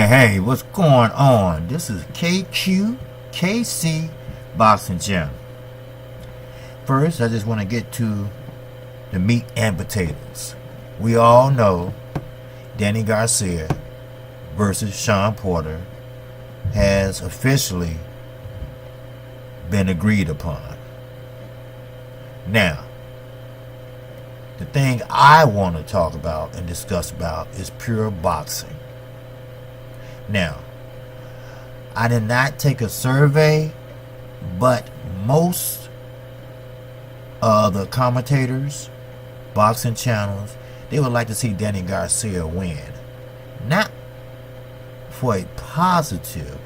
Hey, what's going on? This is KC Boxing Gym. First, I just want to get to the meat and potatoes. We all know Danny Garcia versus Shawn Porter has officially been agreed upon. Now, the thing I want to talk about and discuss about is pure boxing. Now, I did not take a survey, but most of the commentators, boxing channels, they would like to see Danny Garcia win. Not for a positive,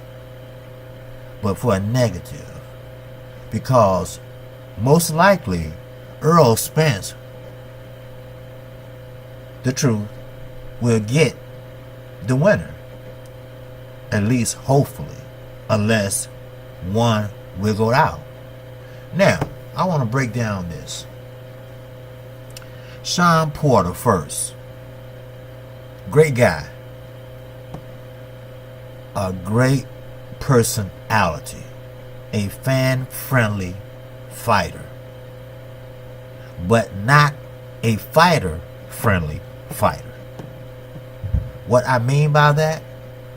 but for a negative. Because most likely, Earl Spence, the truth, will get the winner. At least hopefully, unless one wiggled out. Now, I want to break down this. Shawn Porter first. Great guy. A great personality. A fan-friendly fighter. But not a fighter-friendly fighter. What I mean by that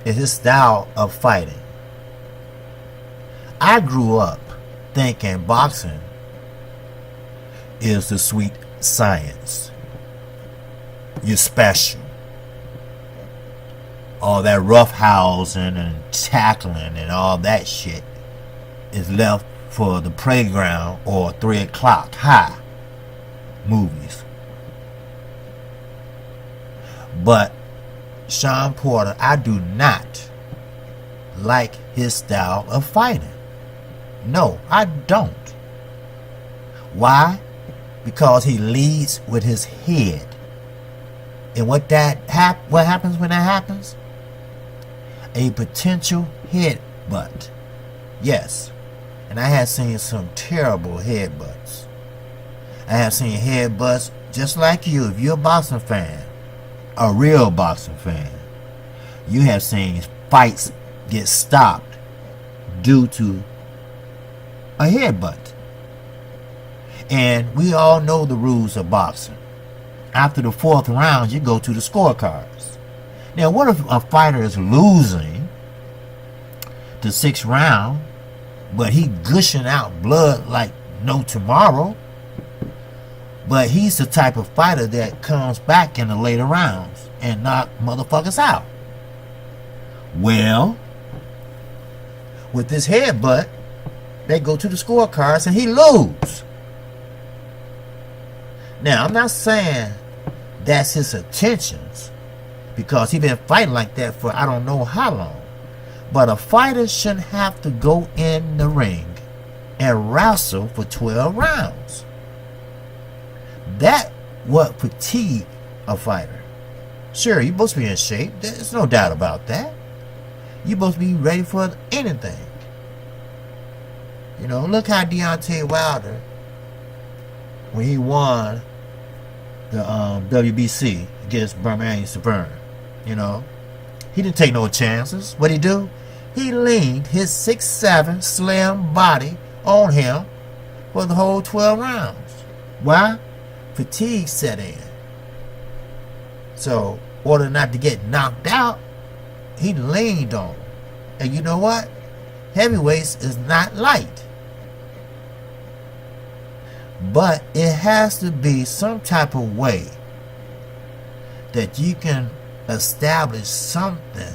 is his style of fighting. I grew up thinking boxing is the sweet science. You're special. All that roughhousing and tackling and all that shit is left for the playground or 3 o'clock high movies. But Shawn Porter, I do not like his style of fighting. No, I don't. Why? Because he leads with his head. And what happens when that happens? A potential headbutt. Yes. And I have seen some terrible headbutts. I have seen headbutts just like you. If you're a boxing fan, a real boxing fan, you have seen fights get stopped due to a headbutt. And we all know the rules of boxing. After the 4th round, you go to the scorecards. Now, what if a fighter is losing the 6th round, but he gushing out blood like no tomorrow? But he's the type of fighter that comes back in the later rounds and knock motherfuckers out. Well, with this headbutt, they go to the scorecards and he loses. Now, I'm not saying that's his intentions, because he's been fighting like that for I don't know how long. But a fighter shouldn't have to go in the ring and wrestle for 12 rounds. That what fatigue a fighter. Sure, you're supposed to be in shape. There's no doubt about that. You're supposed to be ready for anything. You know, look how Deontay Wilder, when he won the WBC against Bermane Stiverne, you know, he didn't take no chances. What'd he do? He leaned his 6'7" slim body on him for the whole 12 rounds. Why? Fatigue set in. So, in order not to get knocked out, he leaned on him. And you know what? Heavyweights is not light. But it has to be some type of way that you can establish something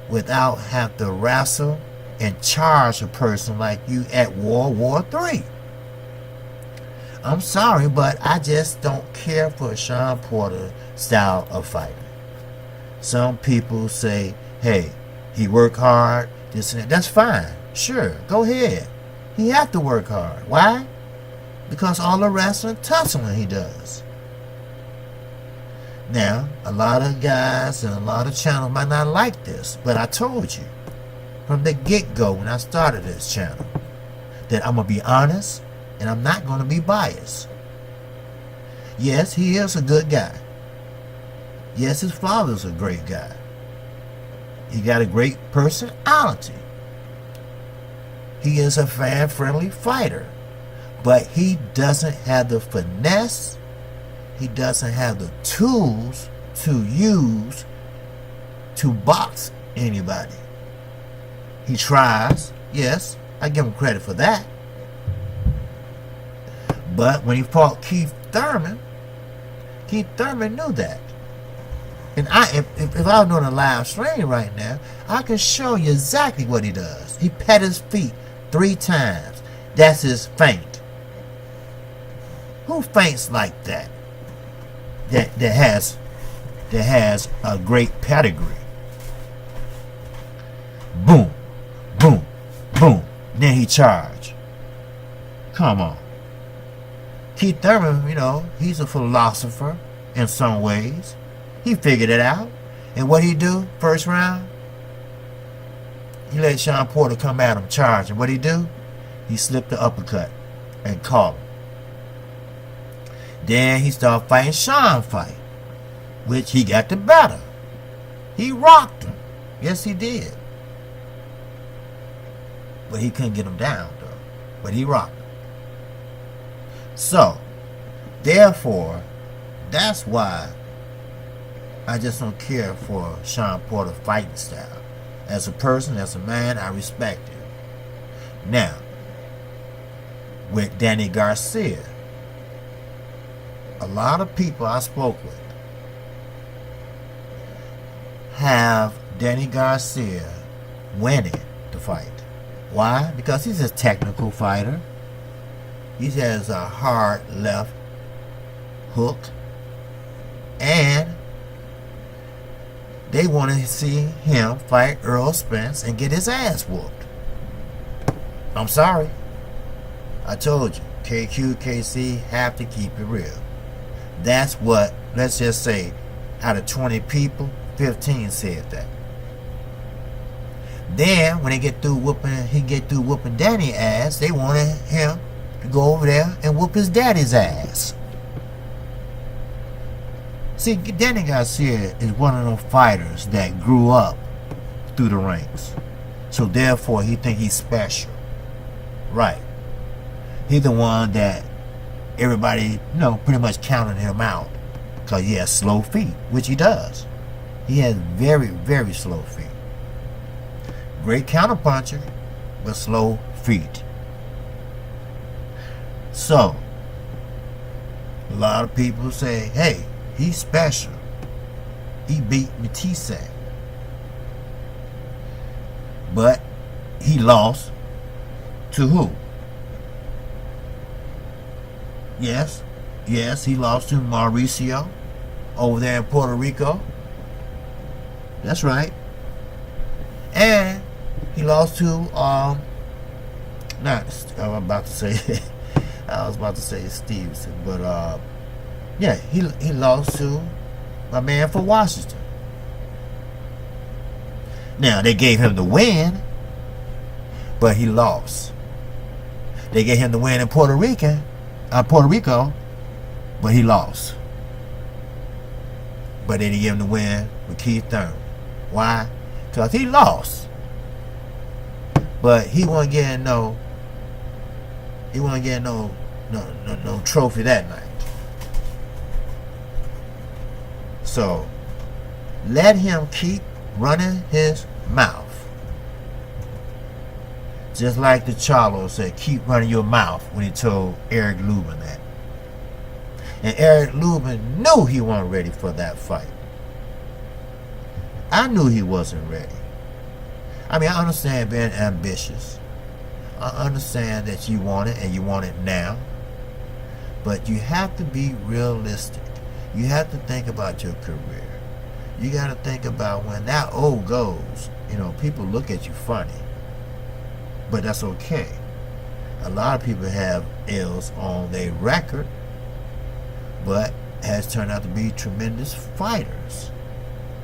without having to wrestle and charge a person like you at World War III. I'm sorry, but I just don't care for Shawn Porter style of fighting. Some people say, hey, he work hard, this and that. That's fine. Sure, go ahead. He have to work hard. Why? Because all the wrestling tussling he does. Now, a lot of guys and a lot of channels might not like this, but I told you from the get-go when I started this channel that I'm going to be honest and I'm not going to be biased. Yes, he is a good guy. Yes, his father's a great guy. He got a great personality. He is a fan-friendly fighter. But he doesn't have the finesse. He doesn't have the tools to use to box anybody. He tries. Yes, I give him credit for that. But when he fought Keith Thurman knew that. And if I was doing a live stream right now, I can show you exactly what he does. He pat his feet 3 times. That's his feint. Who feints like that? That has a great pedigree. Boom, boom, boom. Then he charge. Come on. Keith Thurman, he's a philosopher in some ways. He figured it out. And what he do first round? He let Sean Porter come at him charge. And what he do? He slipped the uppercut and caught him. Then he started fighting Sean fight, which he got the better. He rocked him. Yes, he did. But he couldn't get him down, though. But he rocked him. So, therefore, that's why I just don't care for Sean Porter's fighting style. As a person, as a man, I respect him. Now, with Danny Garcia, a lot of people I spoke with have Danny Garcia winning the fight. Why? Because he's a technical fighter. He has a hard left hook. And they want to see him fight Earl Spence and get his ass whooped. I'm sorry. I told you, KQ, KC have to keep it real. That's what, let's just say, out of 20 people, 15 said that. Then, when he get through whooping Danny's ass, they wanted him to go over there and whoop his daddy's ass. See, Danny Garcia is one of those fighters that grew up through the ranks. So therefore, he think he's special. Right. He's the one that everybody, pretty much counted him out. Because he has slow feet, which he does. He has very, very slow feet. Great counterpuncher, but slow feet. So, a lot of people say, hey, he's special. He beat Matisse. But he lost to who? Yes, he lost to Mauricio over there in Puerto Rico. That's right. And he lost to I was about to say Stevenson, but he lost to my man for Washington. Now they gave him the win, but he lost. They gave him the win in Puerto Rico, but he lost. But they didn't give him the win with Keith Thurman. Why? Because he lost. But he wasn't getting no trophy that night. So let him keep running his mouth. Just like the Charlo said, keep running your mouth when he told Eric Lubin that. And Eric Lubin knew he wasn't ready for that fight. I knew he wasn't ready. I mean, I understand being ambitious. I understand that you want it and you want it now. But you have to be realistic. You have to think about your career. You got to think about when that old goes, people look at you funny. But that's okay. A lot of people have L's on their record, but has turned out to be tremendous fighters.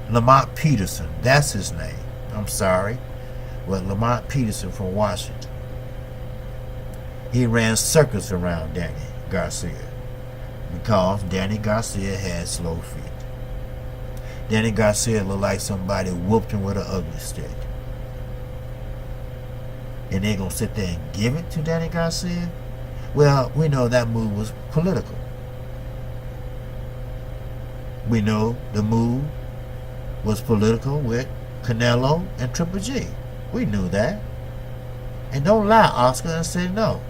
Lamont Peterson, that's his name. I'm sorry. Well, Lamont Peterson from Washington. He ran circles around Danny Garcia because Danny Garcia had slow feet. Danny Garcia looked like somebody whooped him with an ugly stick. And they gonna sit there and give it to Danny Garcia? Well, we know that move was political. We know the move was political with Canelo and Triple G. We knew that. And don't lie, Oscar, and say no.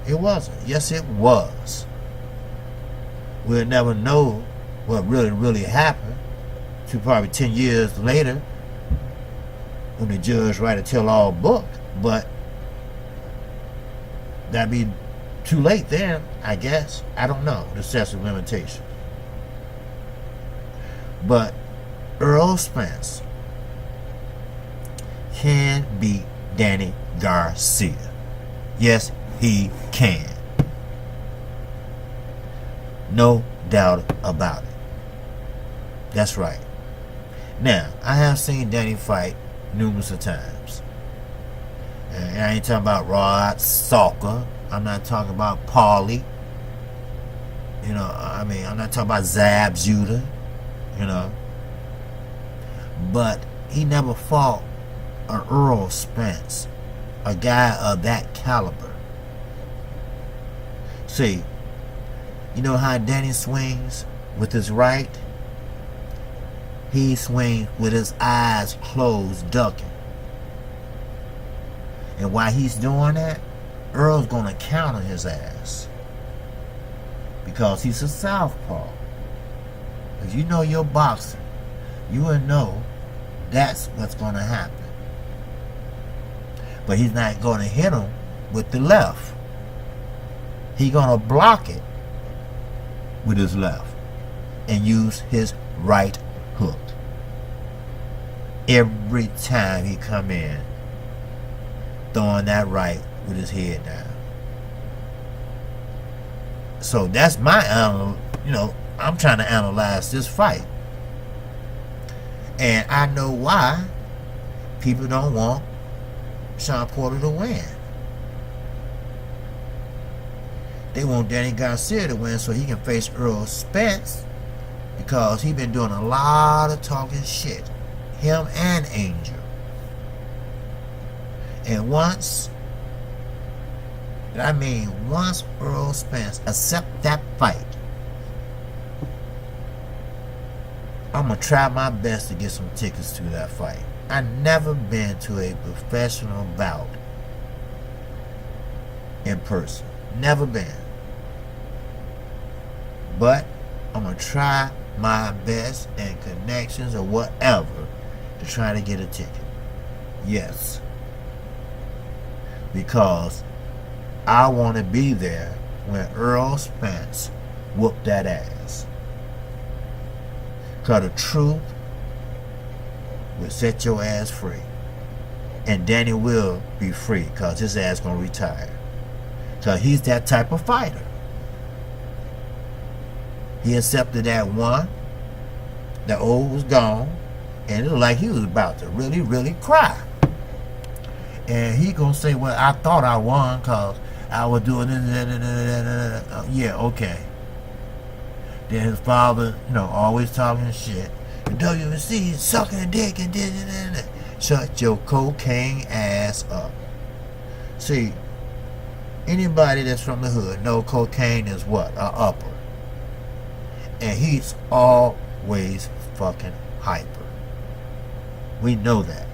It wasn't. Yes, it was. We'll never know what really happened to probably 10 years later when the judge write a tell-all book, but that'd be too late then, I guess. I don't know, the statute of limitations. But Earl Spence can beat Danny Garcia. Yes, he can. No doubt about it. That's right. Now, I have seen Danny fight numerous of times. And I ain't talking about Rod Salker. I'm not talking about Paulie. I'm not talking about Zab Judah. But he never fought an Earl Spence, a guy of that caliber. See, you know how Danny swings with his right? He swings with his eyes closed, ducking. And while he's doing that, Earl's gonna counter his ass. Because he's a southpaw. If you know your boxing, you will know that's what's gonna happen. But he's not gonna hit him with the left. He's gonna block it with his left and use his right hook. Every time he come in, throwing that right with his head down. So that's my I'm trying to analyze this fight. And I know why people don't want Shawn Porter to win. They want Danny Garcia to win so he can face Earl Spence, because he been doing a lot of talking shit. Him and Angel. And once Earl Spence accept that fight, I'm going to try my best to get some tickets to that fight. I've never been to a professional bout in person. Never been. But I'm going to try my best and connections or whatever to try to get a ticket. Yes. Because I want to be there when Earl Spence whooped that ass. Because the truth will set your ass free. And Danny will be free because his ass going to retire. Because he's that type of fighter. He accepted that one. The old was gone. And it looked like he was about to really cry. And he going to say, well, I thought I won because I was doing this. Yeah, okay. Then his father, always talking shit. The WBC is sucking a dick and this. Shut your cocaine ass up. See, anybody that's from the hood know cocaine is what? A upper. And he's always fucking hyper. We know that.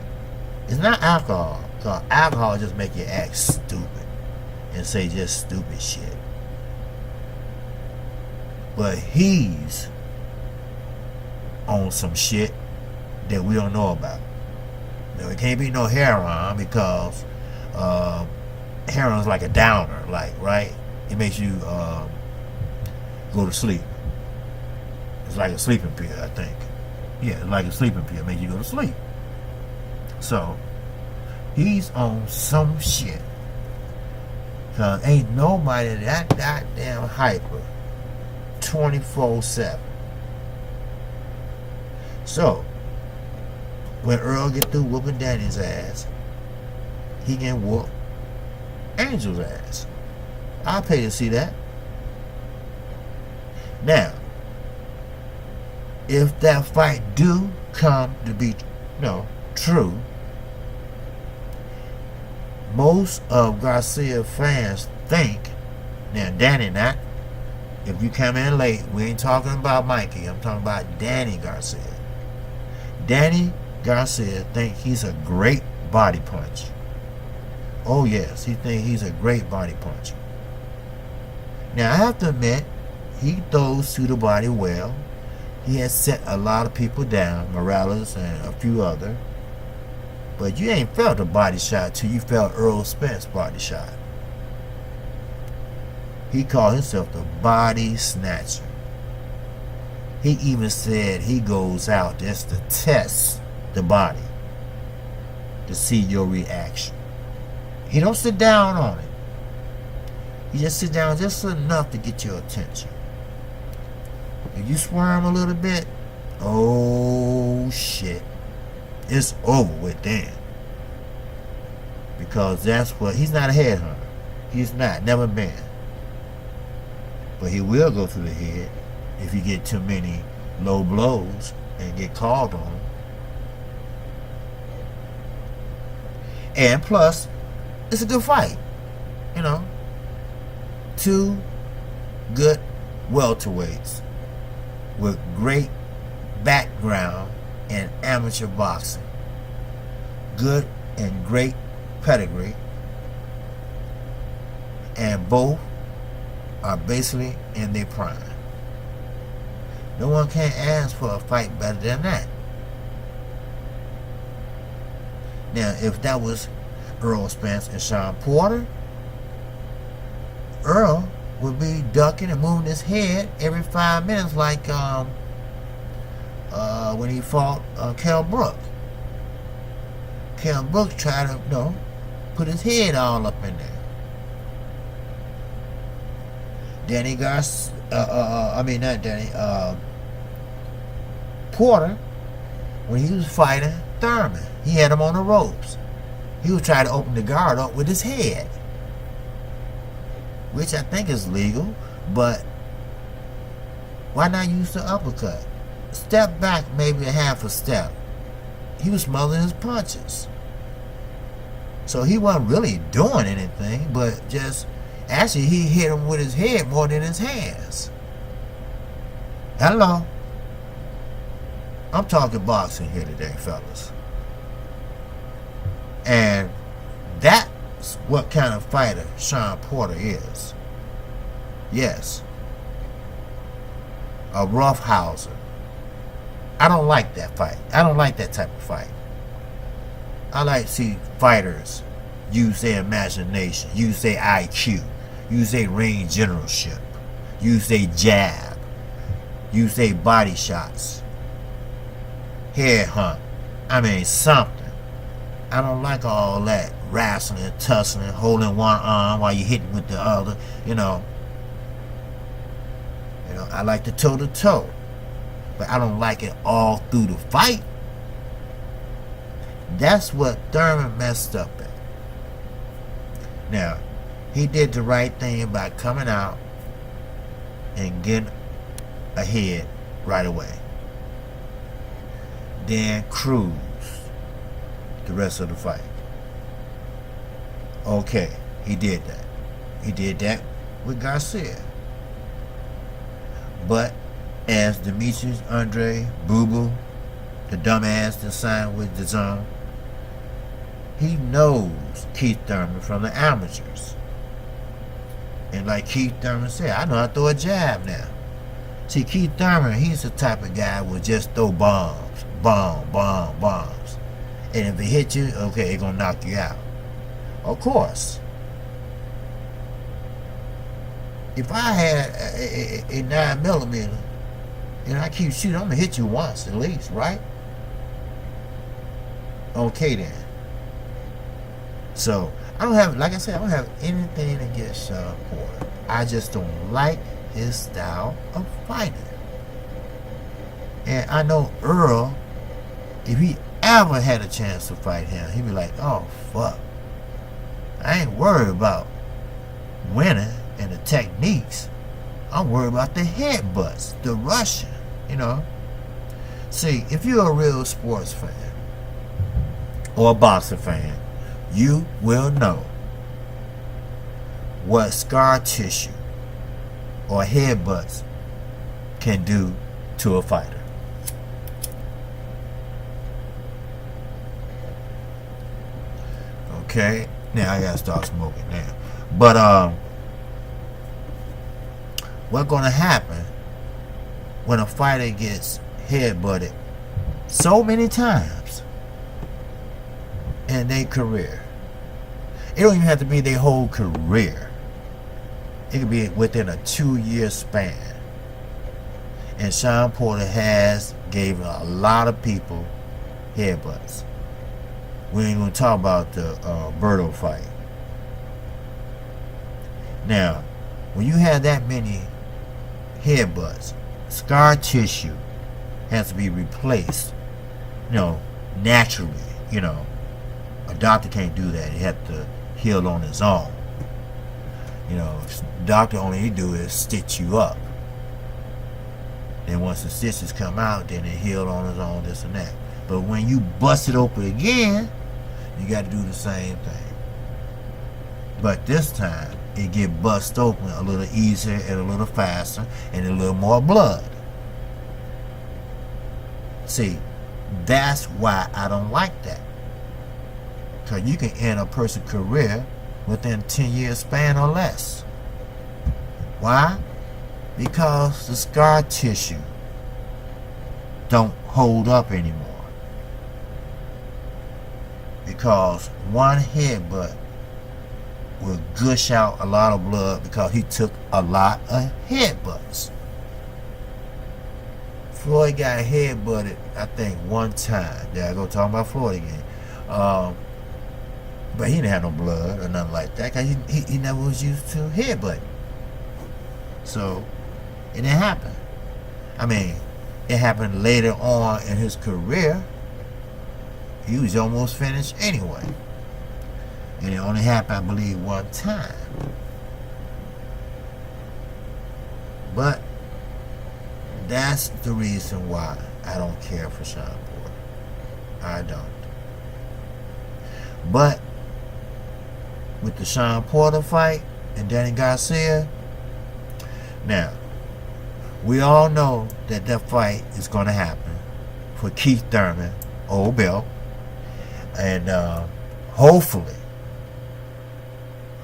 It's not alcohol. Because alcohol just make you act stupid. And say just stupid shit. But he's on some shit that we don't know about. Now, it can't be no heroin because heroin's like a downer, right? It makes you go to sleep. It's like a sleeping pill, I think. Yeah, it's like a sleeping pill, makes you go to sleep. So, he's on some shit. Cause ain't nobody that goddamn hyper 24/7. So, when Earl get through whooping Danny's ass, he can whoop Angel's ass. I'll pay to see that. Now, if that fight do come to be, true, most of Garcia fans think, now Danny not, if you come in late, we ain't talking about Mikey, I'm talking about Danny Garcia. Danny Garcia think he's a great body puncher. Oh yes, he think he's a great body puncher. Now I have to admit, he throws to the body well. He has set a lot of people down, Morales and a few other. But you ain't felt a body shot till you felt Earl Spence's body shot. He called himself the body snatcher. He even said he goes out just to test the body, to see your reaction. He don't sit down on it. He just sit down just enough to get your attention. If you squirm a little bit, oh shit, it's over with then. Because that's what, he's not a headhunter. He's not, never been. But he will go through the head if you get too many low blows and get called on. And plus, it's a good fight. Two good welterweights with great background in amateur boxing. Good and great pedigree. And both are basically in their prime. No one can ask for a fight better than that. Now, if that was Earl Spence and Shawn Porter, Earl would be ducking and moving his head every 5 minutes like when he fought Kell Brook. Kell Brook tried to, put his head all up in there. Danny Garcia, not Danny, Porter, when he was fighting Thurman, he had him on the ropes. He was trying to open the guard up with his head, which I think is legal, but why not use the uppercut? Step back maybe a half a step. He was smothering his punches. So he wasn't really doing anything, but just, actually he hit him with his head more than his hands. Hello. I'm talking boxing here today, fellas. And that's what kind of fighter Shawn Porter is. Yes. A roughhouser. I don't like that fight. I don't like that type of fight. I like to see fighters use their imagination, use their IQ, use their range generalship, use their jab, use their body shots, head hunt. Something. I don't like all that wrestling, tussling, holding one arm while you're hitting with the other. I like the toe-to-toe, but I don't like it all through the fight. That's what Thurman messed up at. Now, he did the right thing by coming out and getting ahead right away. Then cruise the rest of the fight. Okay, he did that. He did that with Garcia. But as Demetrius Andre Boo-Boo, the dumbass that signed with the Zone, he knows Keith Thurman from the amateurs. And like Keith Thurman said, I know how to throw a jab now. See, Keith Thurman, he's the type of guy who will just throw bombs. Bombs. And if it hit you, okay, it's going to knock you out. Of course. If I had a 9mm, and I keep shooting, I'm going to hit you once at least, right? Okay then. So, I don't have, like I said, I don't have anything against Shawn Porter. I just don't like his style of fighting. And I know Earl, if he ever had a chance to fight him, he'd be like, oh, fuck. I ain't worried about winning and the techniques. I'm worried about the headbutts, the rushing, See, if you're a real sports fan or a boxing fan, you will know what scar tissue or headbutts can do to a fighter. Okay, now I gotta start smoking now. But what's gonna happen when a fighter gets headbutted so many times in their career? It don't even have to be their whole career. It could be within a 2-year span. And Sean Porter has gave a lot of people headbutts. We ain't gonna talk about the Berto fight. Now, when you have that many headbutts, scar tissue has to be replaced, naturally. A doctor can't do that. He has to heal on his own. Doctor only he do is stitch you up. Then once the stitches come out, then it heal on its own, this and that. But when you bust it open again, you got to do the same thing. But this time, it get bust open a little easier and a little faster and a little more blood. See, that's why I don't like that. Because you can end a person's career within 10-year span or less. Why? Because the scar tissue don't hold up anymore. Because one headbutt will gush out a lot of blood because he took a lot of headbutts. Floyd got headbutted, I think, one time. There I go talking about Floyd again. But he didn't have no blood or nothing like that because he never was used to headbutting. So, it didn't happen. I mean, it happened later on in his career. He was almost finished anyway. And it only happened, I believe, one time. But that's the reason why I don't care for Sean Porter. I don't. But with the Sean Porter fight and Danny Garcia, now, we all know that fight is going to happen for Keith Thurman, old belt, and hopefully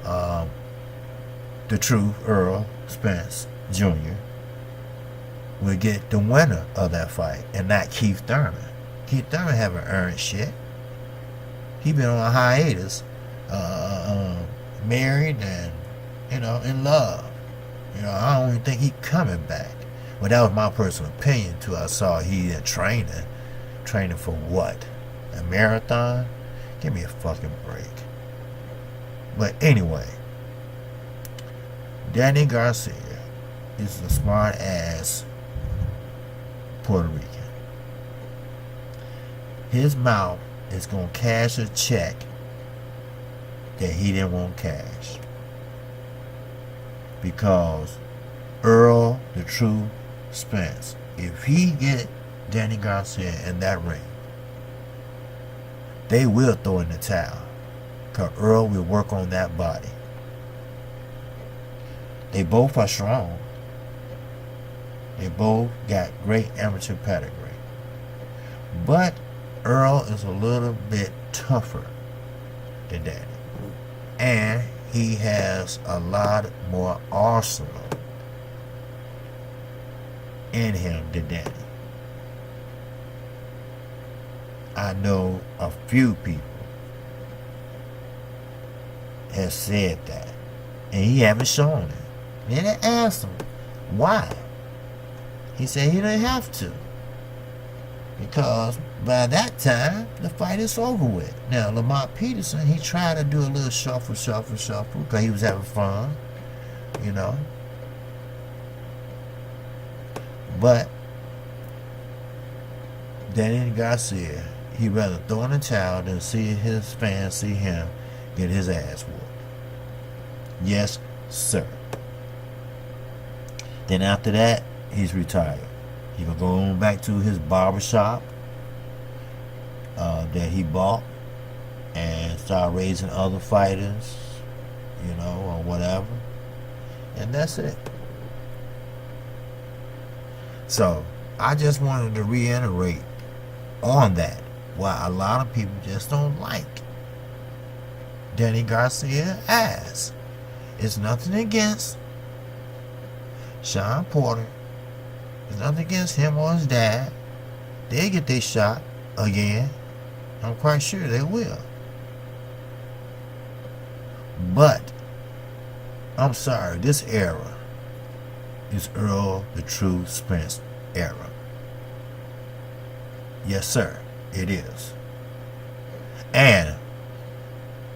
the true Earl Spence Jr. will get the winner of that fight and not Keith Thurman. Keith Thurman haven't earned shit. He been on a hiatus, married and in love. I don't even think he coming back. Well, that was my personal opinion too. I saw he in training for what? A marathon? Give me a fucking break. But anyway, Danny Garcia is a smart ass Puerto Rican. His mouth is gonna cash a check that he didn't want cash. Because Earl, the true Spence, if he get Danny Garcia in that ring, they will throw in the towel. Because Earl will work on that body. They both are strong. They both got great amateur pedigree. But Earl is a little bit tougher than Danny. And he has a lot more arsenal in him than Danny. I know a few people have said that, and he haven't shown it. Then I asked him why. He said he didn't have to, because by that time the fight is over with. Now Lamont Peterson, he tried to do a little shuffle because he was having fun, But Danny Garcia, he'd rather throw in the towel than see his fans see him get his ass whooped. Yes, sir. Then after that, he's retired. He gonna go on back to his barbershop that he bought and start raising other fighters, you know, or whatever. And that's it. So I just wanted to reiterate on that why a lot of people just don't like Danny Garcia as. It's nothing against Sean Porter. It's nothing against him or his dad. They'll get their shot again. I'm quite sure they will. But I'm sorry, this era is Earl the True Spence era. Yes, sir, it is. And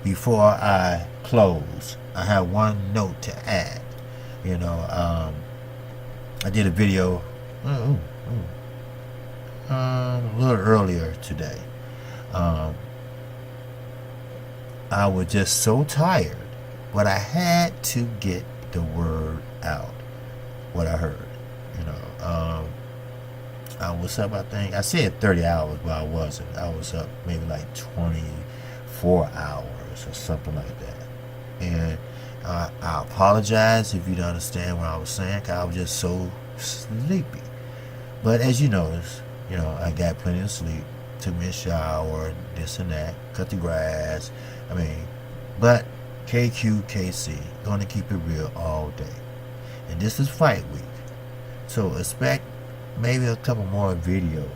before I close, I have one note to add. You know, I did a video a little earlier today. I was just so tired, but I had to get the word out, what I heard. You know, I was up, I said 30 hours, but I wasn't. I was up maybe like 24 hours or something like that. And I apologize if you don't understand what I was saying, because I was just so sleepy. But as you notice, you know, I got plenty of sleep. Took me a shower, this and that, cut the grass. But KQKC, gonna keep it real all day. And this is fight week. So expect maybe a couple more videos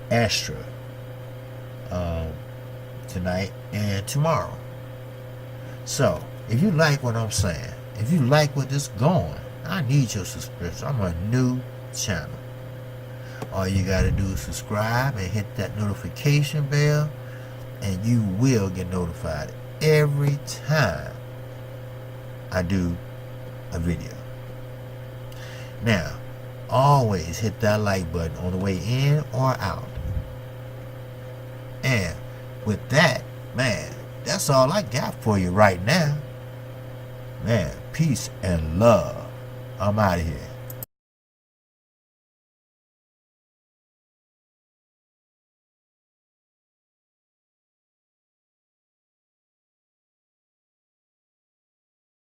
extra tonight and tomorrow. So if you like what I'm saying, if you like what this going, I need your subscription. I'm a new channel. All you gotta do is subscribe and hit that notification bell, and you will get notified every time I do a video. Now, always hit that like button on the way in or out. And with that, man, that's all I got for you right now. Man, peace and love. I'm out of here.